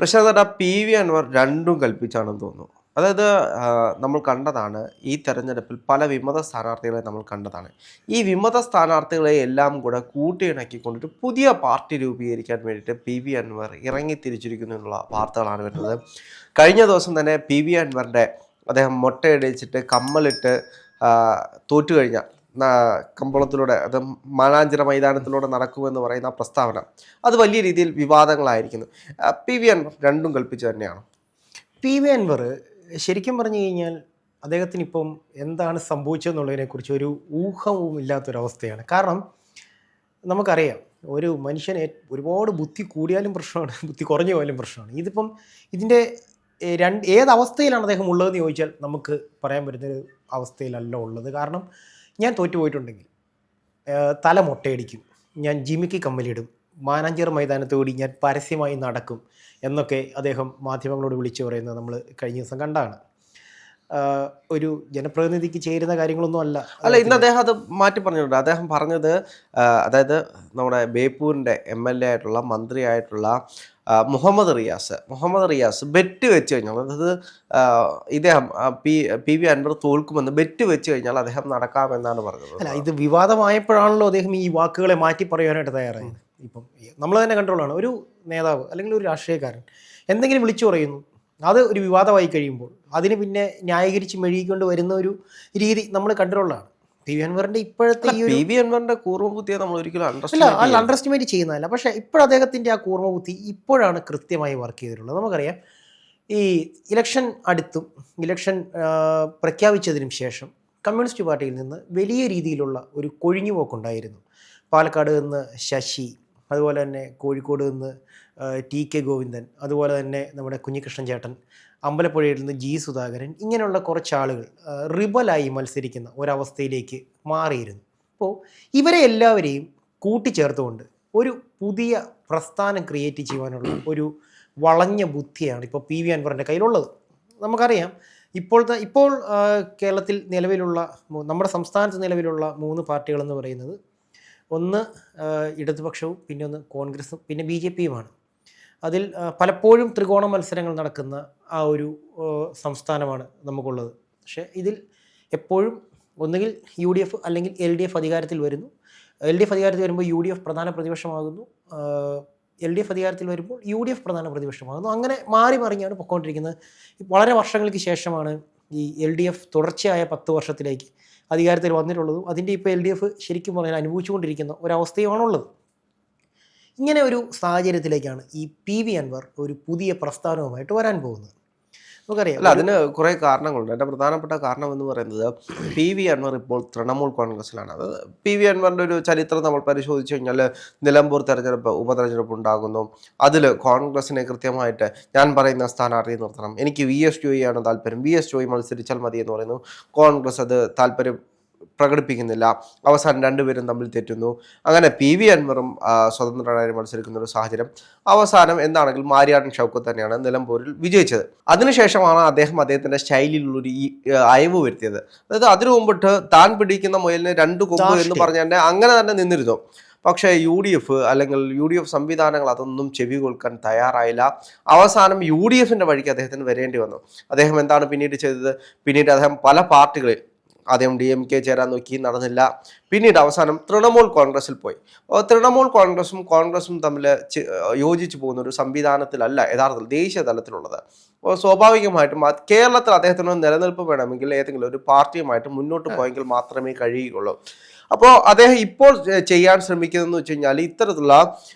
പ്രശാന്തേട്ടാ PV. Anwar രണ്ടും കൽപ്പിച്ചാണെന്ന് തോന്നുന്നു. അതായത് നമ്മൾ കണ്ടതാണ് ഈ തെരഞ്ഞെടുപ്പിൽ പല വിമത സ്ഥാനാർത്ഥികളെ നമ്മൾ കണ്ടതാണ്. ഈ വിമത സ്ഥാനാർത്ഥികളെ എല്ലാം കൂടെ കൂട്ടിയിണക്കിക്കൊണ്ടിട്ട് പുതിയ പാർട്ടി രൂപീകരിക്കാൻ വേണ്ടിയിട്ട് പി.വി. അൻവർ ഇറങ്ങിത്തിരിച്ചിരിക്കുന്നു എന്നുള്ള വാർത്തകളാണ് വരുന്നത്. കഴിഞ്ഞ ദിവസം തന്നെ പി.വി. അൻവറിൻ്റെ അദ്ദേഹം മൊട്ടയടിച്ചിട്ട് കമ്മലിട്ട് തോറ്റു കഴിഞ്ഞ കമ്പോളത്തിലൂടെ അത് മാനാഞ്ചിറ മൈതാനത്തിലൂടെ നടക്കുമെന്ന് പറയുന്ന പ്രസ്താവന അത് വലിയ രീതിയിൽ വിവാദങ്ങളായിരിക്കുന്നു. പി.വി. അൻവർ രണ്ടും കൽപ്പിച്ചു തന്നെയാണ്. പി.വി. അൻവർ ശരിക്കും പറഞ്ഞു കഴിഞ്ഞാൽ അദ്ദേഹത്തിന് ഇപ്പം എന്താണ് സംഭവിച്ചതെന്നുള്ളതിനെക്കുറിച്ച് ഒരു ഊഹവും ഇല്ലാത്തൊരവസ്ഥയാണ്. കാരണം നമുക്കറിയാം, ഒരു മനുഷ്യന് ഒരുപാട് ബുദ്ധി കൂടിയാലും പ്രശ്നമാണ്, ബുദ്ധി കുറഞ്ഞു പോയാലും പ്രശ്നമാണ്. ഇതിപ്പം ഇതിൻ്റെ ഏതവസ്ഥയിലാണ് അദ്ദേഹം ഉള്ളതെന്ന് ചോദിച്ചാൽ നമുക്ക് പറയാൻ പറ്റുന്നൊരു അവസ്ഥയിലല്ല ഉള്ളത്. കാരണം ഞാൻ തോറ്റുപോയിട്ടുണ്ടെങ്കിൽ തല മൊട്ടയടിക്കും, ഞാൻ ജിമിക്ക് കമ്മലിടും, മാനാഞ്ചിറ മൈതാനത്ത് കൂടി ഞാൻ പരസ്യമായി നടക്കും എന്നൊക്കെ അദ്ദേഹം മാധ്യമങ്ങളോട് വിളിച്ചു പറയുന്നത് നമ്മൾ കഴിഞ്ഞ ദിവസം കണ്ടാണ്. ഒരു ജനപ്രതിനിധിക്ക് ചേരുന്ന കാര്യങ്ങളൊന്നും അല്ല. ഇന്ന് അദ്ദേഹം അത് മാറ്റി പറഞ്ഞിട്ടുണ്ട്. അദ്ദേഹം പറഞ്ഞത് അതായത് നമ്മുടെ ബേപ്പൂരിൻ്റെ MLA ആയിട്ടുള്ള മന്ത്രിയായിട്ടുള്ള മുഹമ്മദ് റിയാസ് ബെറ്റ് വെച്ച് കഴിഞ്ഞാൽ, അതായത് ഇദ്ദേഹം പി.വി. അൻവർ തോൽക്കുമെന്ന് ബെറ്റ് വെച്ച് കഴിഞ്ഞാൽ അദ്ദേഹം നടക്കാമെന്നാണ് പറഞ്ഞത്. അല്ല, ഇത് വിവാദമായപ്പോഴാണല്ലോ അദ്ദേഹം ഈ വാക്കുകളെ മാറ്റി പറയാനായിട്ട് തയ്യാറായത്. ഇപ്പം നമ്മൾ തന്നെ കൺട്രോളാണ്. ഒരു നേതാവ് അല്ലെങ്കിൽ ഒരു രാഷ്ട്രീയക്കാരൻ എന്തെങ്കിലും വിളിച്ചു പറയുന്നു, അത് ഒരു വിവാദമായി കഴിയുമ്പോൾ അതിന് പിന്നെ ന്യായീകരിച്ച് മെഴുകിക്കൊണ്ട് വരുന്ന ഒരു രീതി നമ്മൾ കൺട്രോളാണ്. പി.വി. അൻവറിന്റെ ഇപ്പോഴത്തെ ഈ പി.വി. അൻവറിന്റെ കൂർമ്മബുദ്ധിയെ നമ്മൾ ഒരിക്കലും അണ്ടർ എസ്റ്റിമേറ്റ് ചെയ്യുന്നതല്ല. പക്ഷേ ഇപ്പോൾ അദ്ദേഹത്തിന്റെ ആ കൂർമ്മബുദ്ധി ഇപ്പോഴാണ് കൃത്യമായി വർക്ക് ചെയ്തിട്ടുള്ളത്. നമുക്കറിയാം, ഈ ഇലക്ഷൻ അടുത്തും ഇലക്ഷൻ പ്രഖ്യാപിച്ചതിനും ശേഷം കമ്മ്യൂണിസ്റ്റ് പാർട്ടിയിൽ നിന്ന് വലിയ രീതിയിലുള്ള ഒരു കൊഴിഞ്ഞുപോക്കുണ്ടായിരുന്നു. പാലക്കാട് നിന്ന് ശശി, അതുപോലെ തന്നെ കോഴിക്കോട് നിന്ന് TK ഗോവിന്ദൻ, അതുപോലെ തന്നെ നമ്മുടെ കുഞ്ഞികൃഷ്ണൻ ചേട്ടൻ, അമ്പലപ്പുഴയിൽ നിന്ന് G സുധാകരൻ, ഇങ്ങനെയുള്ള കുറച്ച് ആളുകൾ റിബലായി മത്സരിക്കുന്ന ഒരവസ്ഥയിലേക്ക് മാറിയിരുന്നു. അപ്പോൾ ഇവരെ എല്ലാവരെയും കൂട്ടിച്ചേർത്തുകൊണ്ട് ഒരു പുതിയ പ്രസ്ഥാനം ക്രിയേറ്റ് ചെയ്യുവാനുള്ള ഒരു വളഞ്ഞ ബുദ്ധിയാണ് ഇപ്പോൾ പി.വി. അൻവറിൻ്റെ കയ്യിലുള്ളത്. നമുക്കറിയാം, ഇപ്പോൾ കേരളത്തിൽ നിലവിലുള്ള, നമ്മുടെ സംസ്ഥാനത്ത് നിലവിലുള്ള 3 പാർട്ടികളെന്ന് പറയുന്നത്, ഒന്ന് ഇടതുപക്ഷവും, പിന്നെ ഒന്ന് കോൺഗ്രസും, പിന്നെ BJPയുമാണ്. അതിൽ പലപ്പോഴും ത്രികോണ മത്സരങ്ങൾ നടക്കുന്ന ആ ഒരു സംസ്ഥാനമാണ് നമുക്കുള്ളത്. പക്ഷേ ഇതിൽ എപ്പോഴും ഒന്നുകിൽ UDF അല്ലെങ്കിൽ LDF അധികാരത്തിൽ വരുന്നു. LDF അധികാരത്തിൽ വരുമ്പോൾ UDF പ്രധാന പ്രതിപക്ഷമാകുന്നു, LDF അധികാരത്തിൽ വരുമ്പോൾ UDF പ്രധാന പ്രതിപക്ഷമാകുന്നു. അങ്ങനെ മാറി മറിഞ്ഞാണ് പൊയ്ക്കൊണ്ടിരിക്കുന്നത്. വളരെ വർഷങ്ങൾക്ക് ശേഷമാണ് ഈ LDF തുടർച്ചയായ 10 വർഷത്തിലേക്ക് അധികാരത്തിൽ വന്നിട്ടുള്ളതും അതിൻ്റെ ഇപ്പോൾ LDF ശരിക്കും പറഞ്ഞാൽ അനുഭവിച്ചുകൊണ്ടിരിക്കുന്ന ഒരവസ്ഥയുമാണുള്ളത്. ഇങ്ങനെ ഒരു സാഹചര്യത്തിലേക്കാണ് ഈ പി.വി. അൻവർ ഒരു പുതിയ പ്രസ്ഥാനവുമായിട്ട് വരാൻ പോകുന്നത്. നമുക്കറിയാം, അല്ല, അതിന് കുറേ കാരണങ്ങളുണ്ട്. എൻ്റെ പ്രധാനപ്പെട്ട കാരണം എന്ന് പറയുന്നത്, പി.വി. അൻവർ ഇപ്പോൾ തൃണമൂൽ കോൺഗ്രസിലാണ്. അത് പി.വി. അൻവറിൻ്റെ ഒരു ചരിത്രം നമ്മൾ പരിശോധിച്ച് കഴിഞ്ഞാൽ, നിലമ്പൂർ ഉപതെരഞ്ഞെടുപ്പ് ഉണ്ടാകുന്നു. അതിൽ കോൺഗ്രസിനെ കൃത്യമായിട്ട് ഞാൻ പറയുന്ന സ്ഥാനാർത്ഥി നിർത്തണം, എനിക്ക് VS ജോയി ആണ് താല്പര്യം, VS ജോയി മത്സരിച്ചാൽ മതി എന്ന് പറയുന്നു. കോൺഗ്രസ് അത് താല്പര്യം പ്രകടിപ്പിക്കുന്നില്ല. അവസാനം രണ്ടുപേരും തമ്മിൽ തെറ്റുന്നു. അങ്ങനെ പി.വി. അൻവറും സ്വതന്ത്രനായി മത്സരിക്കുന്ന ഒരു സാഹചര്യം. അവസാനം എന്താണെങ്കിലും മാരിയാടൻ ഷൗക്കത്ത് തന്നെയാണ് നിലമ്പൂരിൽ വിജയിച്ചത്. അതിനുശേഷമാണ് അദ്ദേഹത്തിൻ്റെ സ്റ്റൈലിലുള്ളൊരു അയവ് വരുത്തിയത്. അതായത് അതിനു മുമ്പിട്ട് താൻ പിടിക്കുന്ന മുയലിന് 2 കൊമ്പ് എന്ന് പറഞ്ഞാൽ അങ്ങനെ തന്നെ നിന്നിരുന്നു. പക്ഷേ UDF അല്ലെങ്കിൽ UDF സംവിധാനങ്ങൾ അതൊന്നും ചെവി കൊൽക്കാൻ തയ്യാറായില്ല. അവസാനം UDFിൻ്റെ വഴിക്ക് അദ്ദേഹത്തിന് വരേണ്ടി വന്നു. അദ്ദേഹം എന്താണ് പിന്നീട് ചെയ്തത്? പിന്നീട് അദ്ദേഹം പല പാർട്ടികളിൽ, ആദ്യം DMK ചേരാൻ നോക്കി, നടന്നില്ല. പിന്നീട് അവസാനം തൃണമൂൽ കോൺഗ്രസിൽ പോയി. തൃണമൂൽ കോൺഗ്രസും തമ്മിൽ യോജിച്ചു പോകുന്ന ഒരു സംവിധാനത്തിലല്ല യഥാർത്ഥത്തിൽ ദേശീയ തലത്തിലുള്ളത്. സ്വാഭാവികമായിട്ടും കേരളത്തിൽ അദ്ദേഹത്തിന് നിലനിൽപ്പ് വേണമെങ്കിൽ ഏതെങ്കിലും ഒരു പാർട്ടിയുമായിട്ട് മുന്നോട്ട് പോയെങ്കിൽ മാത്രമേ കഴിയുകയുള്ളൂ. അപ്പോൾ അദ്ദേഹം ഇപ്പോൾ ചെയ്യാൻ ശ്രമിക്കുന്നതെന്ന് വെച്ച് കഴിഞ്ഞാൽ, ഇത്തരത്തിലുള്ള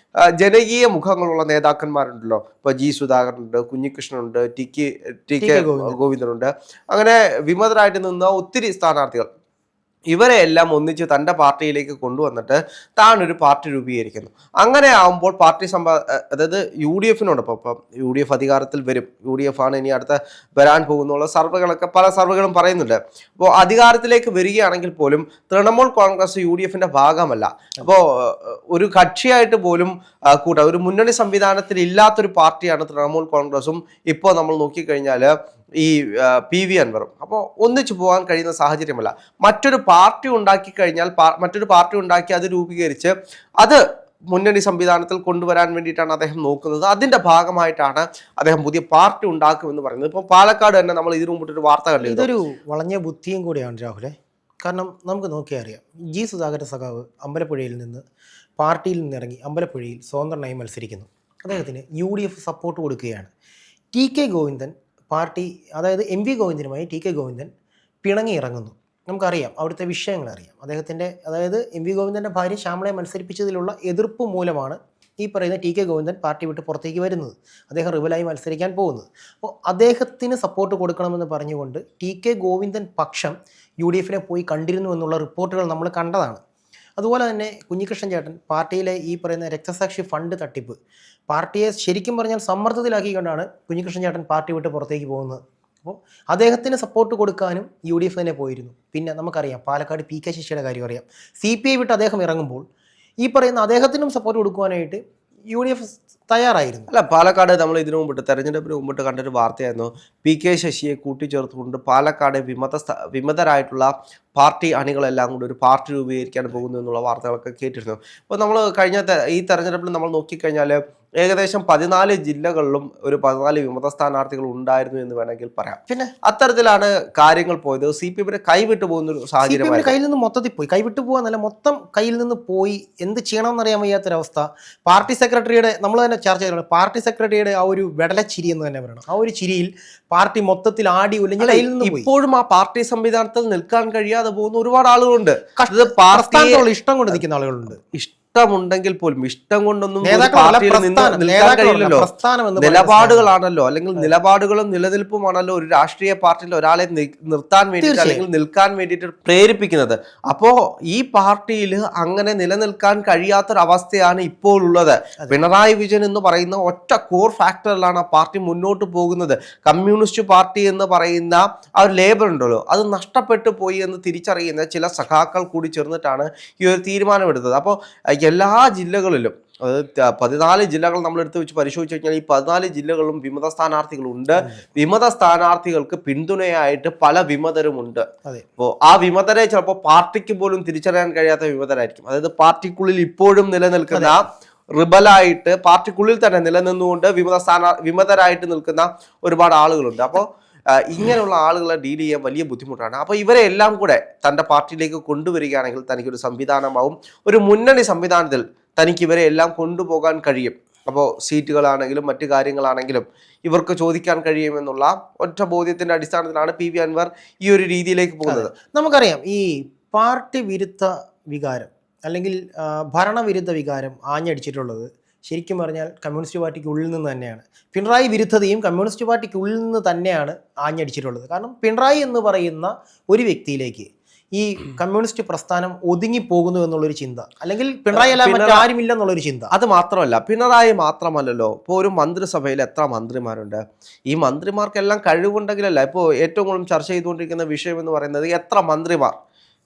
ജനകീയ മുഖങ്ങളുള്ള നേതാക്കന്മാരുണ്ടല്ലോ, ഇപ്പോൾ G സുധാകരനുണ്ട്, കുഞ്ഞികൃഷ്ണനുണ്ട്, TK ഗോവിന്ദനുണ്ട്, അങ്ങനെ വിമതരായിട്ട് നിന്ന ഒത്തിരി സ്ഥാനാർത്ഥികൾ, ഇവരെ എല്ലാം ഒന്നിച്ച് തൻ്റെ പാർട്ടിയിലേക്ക് കൊണ്ടുവന്നിട്ട് താൻ ഒരു പാർട്ടി രൂപീകരിക്കുന്നു. അങ്ങനെ ആകുമ്പോൾ പാർട്ടി അതായത് UDFിനോടൊപ്പം ഇപ്പം UDF അധികാരത്തിൽ വരും, UDF ആണ് ഇനി അടുത്ത വരാൻ പോകുന്നുള്ള പല സർവേകളും പറയുന്നുണ്ട്. അപ്പോൾ അധികാരത്തിലേക്ക് വരികയാണെങ്കിൽ പോലും തൃണമൂൽ കോൺഗ്രസ് UDFിൻ്റെ ഭാഗമല്ല. അപ്പോൾ ഒരു കക്ഷിയായിട്ട് പോലും ഒരു മുന്നണി സംവിധാനത്തിൽ ഇല്ലാത്തൊരു പാർട്ടിയാണ് തൃണമൂൽ കോൺഗ്രസും ഇപ്പോൾ നമ്മൾ നോക്കിക്കഴിഞ്ഞാൽ ഈ പി.വി. അൻവറും. അപ്പോൾ ഒന്നിച്ചു പോകാൻ കഴിയുന്ന സാഹചര്യമല്ല. മറ്റൊരു പാർട്ടി ഉണ്ടാക്കി കഴിഞ്ഞാൽ, മറ്റൊരു പാർട്ടി ഉണ്ടാക്കി അത് രൂപീകരിച്ച് അത് മുന്നണി സംവിധാനത്തിൽ കൊണ്ടുവരാൻ വേണ്ടിയിട്ടാണ് അദ്ദേഹം നോക്കുന്നത്. അതിന്റെ ഭാഗമായിട്ടാണ് അദ്ദേഹം പുതിയ പാർട്ടി ഉണ്ടാക്കുമെന്ന് പറയുന്നത്. ഇപ്പം പാലക്കാട് തന്നെ നമ്മൾ ഇതിനു മുമ്പിട്ടൊരു വാർത്ത കണ്ടിരുന്നു. ഇതൊരു വളഞ്ഞ ബുദ്ധിയും കൂടിയാണ് രാഹുലെ. കാരണം നമുക്ക് നോക്കിയാൽ അറിയാം, ജി സുധാകരൻ സഖാവ് അമ്പലപ്പുഴയിൽ നിന്ന് പാർട്ടിയിൽ നിന്നിറങ്ങി അമ്പലപ്പുഴയിൽ സ്വതന്ത്രനായി മത്സരിക്കുന്നു. അദ്ദേഹത്തിന് UDF സപ്പോർട്ട് കൊടുക്കുകയാണ്. TK ഗോവിന്ദൻ പാർട്ടി, അതായത് MV ഗോവിന്ദനുമായി TK ഗോവിന്ദൻ പിണങ്ങി ഇറങ്ങുന്നു. നമുക്കറിയാം അവിടുത്തെ വിഷയങ്ങൾ അറിയാം. അദ്ദേഹത്തിൻ്റെ, അതായത് MV ഗോവിന്ദൻ്റെ ഭാര്യ ശ്യാമളയെ മത്സരിപ്പിച്ചതിലുള്ള എതിർപ്പ് മൂലമാണ് ഈ പറയുന്ന TK ഗോവിന്ദൻ പാർട്ടി വിട്ട് പുറത്തേക്ക് വരുന്നത്. അദ്ദേഹം റിബലായി മത്സരിക്കാൻ പോകുന്നത്. അപ്പോൾ അദ്ദേഹത്തിന് സപ്പോർട്ട് കൊടുക്കണമെന്ന് പറഞ്ഞുകൊണ്ട് TK ഗോവിന്ദൻ പക്ഷം UDFനെ പോയി കണ്ടിരുന്നു എന്നുള്ള റിപ്പോർട്ടുകൾ നമ്മൾ കണ്ടതാണ്. അതുപോലെ തന്നെ കുഞ്ഞികൃഷ്ണൻ ചേട്ടൻ പാർട്ടിയിലെ ഈ പറയുന്ന രക്തസാക്ഷി ഫണ്ട് തട്ടിപ്പ് പാർട്ടിയെ ശരിക്കും പറഞ്ഞാൽ സമ്മർദ്ദത്തിലാക്കിക്കൊണ്ടാണ് കുഞ്ഞികൃഷ്ണൻ ചേട്ടൻ പാർട്ടി വിട്ട് പുറത്തേക്ക് പോകുന്നത്. അപ്പോൾ അദ്ദേഹത്തിന് സപ്പോർട്ട് കൊടുക്കാനും UDF തന്നെ പോയിരുന്നു. പിന്നെ നമുക്കറിയാം പാലക്കാട് PK ശശിയുടെ കാര്യം അറിയാം. CPI വിട്ട് അദ്ദേഹം ഇറങ്ങുമ്പോൾ ഈ പറയുന്ന അദ്ദേഹത്തിനും സപ്പോർട്ട് കൊടുക്കുവാനായിട്ട് UDF തയ്യാറായിരുന്നു. അല്ല, പാലക്കാട് നമ്മൾ ഇതിനു മുമ്പിട്ട് തെരഞ്ഞെടുപ്പിന് മുമ്പിട്ട് കണ്ടൊരു വാർത്തയായിരുന്നു. PK ശശിയെ കൂട്ടിച്ചേർത്തുകൊണ്ട് പാലക്കാട് വിമതരായിട്ടുള്ള പാർട്ടി അണികളെല്ലാം കൂടി ഒരു പാർട്ടി രൂപീകരിക്കാൻ പോകുന്നു എന്നുള്ള വാർത്തകളൊക്കെ കേട്ടിരുന്നു. അപ്പോൾ നമ്മൾ കഴിഞ്ഞ ഈ തെരഞ്ഞെടുപ്പിൽ നമ്മൾ നോക്കിക്കഴിഞ്ഞാൽ ഏകദേശം 14 ജില്ലകളിലും ഒരു 14 വിമത സ്ഥാനാർത്ഥികൾ ഉണ്ടായിരുന്നു എന്ന് വേണമെങ്കിൽ പറയാം. പിന്നെ അത്തരത്തിലാണ് കാര്യങ്ങൾ പോയത്. CPM കൈവിട്ടു പോകുന്ന ഒരു സാഹചര്യം കയ്യിൽ നിന്ന് മൊത്തത്തിൽ പോയി, കൈവിട്ടു പോകാന്നല്ല, മൊത്തം കയ്യിൽ നിന്ന് പോയി. എന്ത് ചെയ്യണമെന്ന് അറിയാൻ വയ്യാത്തൊരവസ്ഥ. പാർട്ടി സെക്രട്ടറിയുടെ, നമ്മൾ തന്നെ ചർച്ച ചെയ്തിട്ടുണ്ട്, പാർട്ടി സെക്രട്ടറിയുടെ ആ ഒരു വെടലച്ചിരി എന്ന് തന്നെ പറയണം. ആ ഒരു ചിരിയിൽ പാർട്ടി മൊത്തത്തിൽ ആടി ഉലഞ്ഞ് കയ്യിൽ നിന്ന് പോയി. ഇപ്പോഴും ആ പാർട്ടി സംവിധാനത്തിൽ നിൽക്കാൻ കഴിയാതെ പോകുന്ന ഒരുപാട് ആളുകളുണ്ട്. ഇഷ്ടം കൊണ്ട് നിൽക്കുന്ന ആളുകളുണ്ട്. ഇഷ്ടമുണ്ടെങ്കിൽ പോലും ഇഷ്ടം കൊണ്ടൊന്നും നിൽക്കാൻ കഴിയില്ലല്ലോ. നിലപാടുകളാണല്ലോ, അല്ലെങ്കിൽ നിലപാടുകളും നിലനിൽപ്പുമാണല്ലോ ഒരു രാഷ്ട്രീയ പാർട്ടിയിൽ ഒരാളെ നിർത്താൻ വേണ്ടിയിട്ട് അല്ലെങ്കിൽ നിൽക്കാൻ വേണ്ടിയിട്ട് പ്രേരിപ്പിക്കുന്നത്. അപ്പോ ഈ പാർട്ടിയിൽ അങ്ങനെ നിലനിൽക്കാൻ കഴിയാത്തൊരവസ്ഥയാണ് ഇപ്പോൾ ഉള്ളത്. പിണറായി വിജയൻ എന്ന് പറയുന്ന ഒറ്റ കോർ ഫാക്ടറിലാണ് ആ പാർട്ടി മുന്നോട്ട് പോകുന്നത്. കമ്മ്യൂണിസ്റ്റ് പാർട്ടി എന്ന് പറയുന്ന ആ ഒരു ലേബൽ ഉണ്ടല്ലോ, അത് നഷ്ടപ്പെട്ടു പോയി എന്ന് തിരിച്ചറിയുന്ന ചില സഖാക്കൾ കൂടി ചേർന്നിട്ടാണ് ഈ ഒരു തീരുമാനമെടുത്തത്. അപ്പോൾ എല്ലാ ജില്ലകളിലും, അതായത് 14 ജില്ലകൾ നമ്മൾ എടുത്ത് വെച്ച് പരിശോധിച്ച് കഴിഞ്ഞാൽ ഈ 14 ജില്ലകളിലും വിമത സ്ഥാനാർത്ഥികളുണ്ട്. വിമത സ്ഥാനാർത്ഥികൾക്ക് പിന്തുണയായിട്ട് പല വിമതരുമുണ്ട്. അപ്പോൾ ആ വിമതരെ ചിലപ്പോൾ പാർട്ടിക്ക് പോലും തിരിച്ചറിയാൻ കഴിയാത്ത വിമതരായിരിക്കും. അതായത് പാർട്ടിക്കുള്ളിൽ ഇപ്പോഴും നിലനിൽക്കുന്ന റിബലായിട്ട് പാർട്ടിക്കുള്ളിൽ തന്നെ നിലനിന്നുകൊണ്ട് വിമതരായിട്ട് നിൽക്കുന്ന ഒരുപാട് ആളുകളുണ്ട്. അപ്പോൾ ഇങ്ങനെയുള്ള ആളുകളെ ഡീൽ ചെയ്യാൻ വലിയ ബുദ്ധിമുട്ടാണ്. അപ്പോൾ ഇവരെ എല്ലാം കൂടെ തൻ്റെ പാർട്ടിയിലേക്ക് കൊണ്ടുവരികയാണെങ്കിൽ തനിക്കൊരു സംവിധാനമാവും. ഒരു മുന്നണി സംവിധാനത്തിൽ തനിക്ക് ഇവരെ എല്ലാം കൊണ്ടുപോകാൻ കഴിയും. അപ്പോൾ സീറ്റുകളാണെങ്കിലും മറ്റു കാര്യങ്ങളാണെങ്കിലും ഇവർക്ക് ചോദിക്കാൻ കഴിയുമെന്നുള്ള ഒറ്റ ബോധ്യത്തിൻ്റെ അടിസ്ഥാനത്തിലാണ് PV അൻവർ ഈ ഒരു രീതിയിലേക്ക് പോകുന്നത്. നമുക്കറിയാം ഈ പാർട്ടി വിരുദ്ധ വികാരം അല്ലെങ്കിൽ ഭരണവിരുദ്ധ വികാരം ആഞ്ഞടിച്ചിട്ടുള്ളത് ശരിക്കും പറഞ്ഞാൽ കമ്മ്യൂണിസ്റ്റ് പാർട്ടിക്ക് ഉള്ളിൽ നിന്ന് തന്നെയാണ്. പിണറായി വിരുദ്ധതയും കമ്മ്യൂണിസ്റ്റ് പാർട്ടിക്ക് ഉള്ളിൽ നിന്ന് തന്നെയാണ് ആഞ്ഞടിച്ചിട്ടുള്ളത്. കാരണം പിണറായി എന്ന് പറയുന്ന ഒരു വ്യക്തിയിലേക്ക് ഈ കമ്മ്യൂണിസ്റ്റ് പ്രസ്ഥാനം ഒതുങ്ങിപ്പോകുന്നു എന്നുള്ളൊരു ചിന്ത, അല്ലെങ്കിൽ പിണറായി അല്ല മറ്റാരുമില്ല എന്നുള്ളൊരു ചിന്ത. അത് മാത്രമല്ല, പിണറായി മാത്രമല്ലല്ലോ, ഇപ്പോൾ ഒരു മന്ത്രിസഭയിൽ എത്ര മന്ത്രിമാരുണ്ട്? ഈ മന്ത്രിമാർക്കെല്ലാം കഴിവുണ്ടെങ്കിലല്ല. ഇപ്പോൾ ഏറ്റവും കൂടുതൽ ചർച്ച ചെയ്തുകൊണ്ടിരിക്കുന്ന വിഷയം എന്ന് പറയുന്നത് എത്ര മന്ത്രിമാർ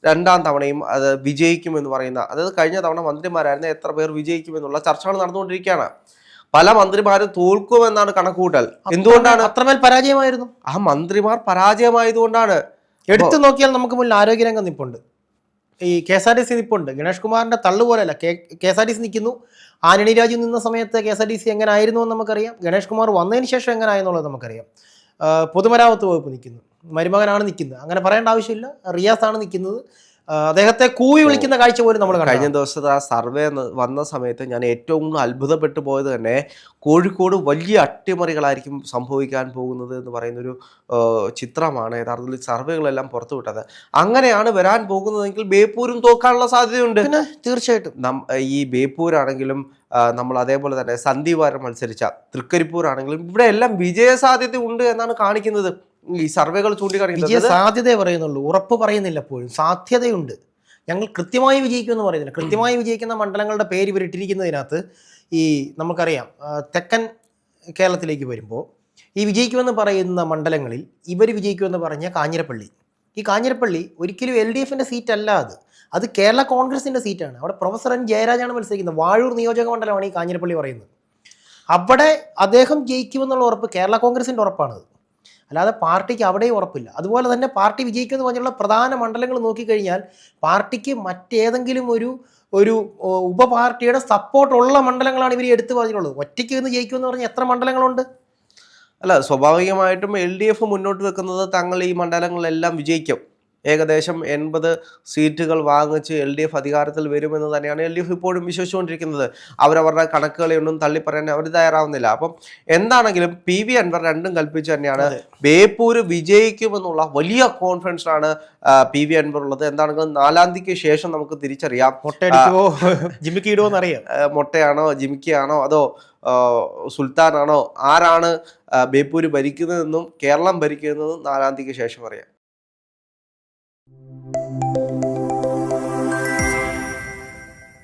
രണ്ടാം തവണയും അത് വിജയിക്കുമെന്ന് പറയുന്ന, അതായത് കഴിഞ്ഞ തവണ മന്ത്രിമാരായിരുന്ന എത്ര പേർ വിജയിക്കുമെന്നുള്ള ചർച്ചകൾ നടന്നുകൊണ്ടിരിക്കുകയാണ്. പല മന്ത്രിമാരും തോൽക്കുമെന്നാണ് കണക്കുകൂട്ടൽ. എന്തുകൊണ്ടാണ്? അത്രമേൽ പരാജയമായിരുന്നു. ആ മന്ത്രിമാർ പരാജയമായതുകൊണ്ടാണ്. എടുത്തു നോക്കിയാൽ നമുക്ക് മുന്നിൽ ആരോഗ്യരംഗം നിപ്പുണ്ട്, ഈ KSRTC നിപ്പുണ്ട്. ഗണേഷ് കുമാറിന്റെ തള്ളു പോലെയല്ല KSRTC നിൽക്കുന്നു. ആന്റണി രാജു നിന്ന സമയത്ത് KSRTC എങ്ങനെ ആയിരുന്നു എന്ന് നമുക്കറിയാം. ഗണേഷ് കുമാർ വന്നതിന് ശേഷം എങ്ങനെ ആയെന്നുള്ളത് നമുക്കറിയാം. പൊതുമരാമത്ത് വകുപ്പ് നിൽക്കുന്നു, മരുമകനാണ് നിൽക്കുന്നത്, അങ്ങനെ പറയേണ്ട ആവശ്യമില്ല. റിയാസ് ആണ് നിൽക്കുന്നത്. അദ്ദേഹത്തെ കൂവി വിളിക്കുന്ന കാഴ്ച പോലും നമ്മൾ കഴിഞ്ഞ ദിവസത്തെ ആ സർവേ വന്ന സമയത്ത് ഞാൻ ഏറ്റവും കൂടുതൽ അത്ഭുതപ്പെട്ടു പോയത് തന്നെ കോഴിക്കോട് വലിയ അട്ടിമറികളായിരിക്കും സംഭവിക്കാൻ പോകുന്നത് എന്ന് പറയുന്നൊരു ചിത്രമാണ് യഥാർത്ഥത്തിൽ സർവേകളെല്ലാം പുറത്തുവിട്ടത്. അങ്ങനെയാണ് വരാൻ പോകുന്നതെങ്കിൽ ബേപ്പൂരും തോക്കാനുള്ള സാധ്യതയുണ്ട്. പിന്നെ തീർച്ചയായിട്ടും ഈ ബേപ്പൂരാണെങ്കിലും നമ്മൾ അതേപോലെ തന്നെ സന്ദീപാരം മത്സരിച്ച തൃക്കരിപ്പൂരാണെങ്കിലും ഇവിടെ എല്ലാം വിജയ സാധ്യത ഉണ്ട് എന്നാണ് കാണിക്കുന്നത് ഈ സർവേകൾ ചൂണ്ടിക്കാണിക്കുന്നത്. വിജയ സാധ്യതയെ പറയുന്നുള്ളൂ, ഉറപ്പ് പറയുന്നില്ല. എപ്പോഴും സാധ്യതയുണ്ട്. ഞങ്ങൾ കൃത്യമായി വിജയിക്കുമെന്ന് പറയുന്നില്ല. കൃത്യമായി വിജയിക്കുന്ന മണ്ഡലങ്ങളുടെ പേര് ഇവരിട്ടിരിക്കുന്നതിനകത്ത് ഈ നമുക്കറിയാം തെക്കൻ കേരളത്തിലേക്ക് വരുമ്പോൾ ഈ വിജയിക്കുമെന്ന് പറയുന്ന മണ്ഡലങ്ങളിൽ ഇവർ വിജയിക്കുമെന്ന് പറഞ്ഞ കാഞ്ഞിരപ്പള്ളി. ഈ കാഞ്ഞിരപ്പള്ളി ഒരിക്കലും LDFന്റെ സീറ്റ് അല്ല, അത് കേരള കോൺഗ്രസിന്റെ സീറ്റാണ്. അവിടെ പ്രൊഫസർ N ജയരാജാണ് മത്സരിക്കുന്നത്. വാഴൂർ നിയോജക മണ്ഡലമാണ് ഈ കാഞ്ഞിരപ്പള്ളി പറയുന്നത്. അവിടെ അദ്ദേഹം ജയിക്കുമെന്നുള്ള ഉറപ്പ് കേരള കോൺഗ്രസിന്റെ ഉറപ്പാണത്, അല്ലാതെ പാർട്ടിക്ക് അവിടെയും ഉറപ്പില്ല. അതുപോലെ തന്നെ പാർട്ടി വിജയിക്കുമെന്ന് പറഞ്ഞുള്ള പ്രധാന മണ്ഡലങ്ങൾ നോക്കിക്കഴിഞ്ഞാൽ പാർട്ടിക്ക് മറ്റേതെങ്കിലും ഒരു ഒരു ഉപപാർട്ടിയുടെ സപ്പോർട്ടുള്ള മണ്ഡലങ്ങളാണ് ഇവർ എടുത്തു പറഞ്ഞിട്ടുള്ളത്. ഒറ്റയ്ക്ക് നിന്ന് ജയിക്കുമെന്ന് പറഞ്ഞാൽ എത്ര മണ്ഡലങ്ങളുണ്ട്? അല്ല, സ്വാഭാവികമായിട്ടും LDF മുന്നോട്ട് വെക്കുന്നത് തങ്ങൾ ഈ മണ്ഡലങ്ങളിലെല്ലാം വിജയിക്കും, ഏകദേശം 80 സീറ്റുകൾ വാങ്ങിച്ച് LDF അധികാരത്തിൽ വരുമെന്ന് തന്നെയാണ് LDF ഇപ്പോഴും വിശ്വസിച്ചുകൊണ്ടിരിക്കുന്നത്. അവരവരുടെ കണക്കുകളെയൊന്നും തള്ളിപ്പറയാൻ അവർ തയ്യാറാവുന്നില്ല. അപ്പം എന്താണെങ്കിലും PV അൻവർ രണ്ടും കൽപ്പിച്ച് തന്നെയാണ് ബേപ്പൂര് വിജയിക്കുമെന്നുള്ള വലിയ കോൺഫിഡൻസിലാണ് PV അൻവർ ഉള്ളത്. എന്താണെങ്കിലും 4-ാം തീയതിക്ക് ശേഷം നമുക്ക് തിരിച്ചറിയാം മൊട്ടയടിക്കുമോ ജിമിക്ക് ഇടുമോ എന്നറിയാം. മൊട്ടയാണോ ജിമിക്കിയാണോ അതോ സുൽത്താനാണോ, ആരാണ് ബേപ്പൂര് ഭരിക്കുന്നതെന്നും കേരളം ഭരിക്കുന്നതെന്നും 4-ാം തീയതിക്ക് ശേഷം അറിയാം.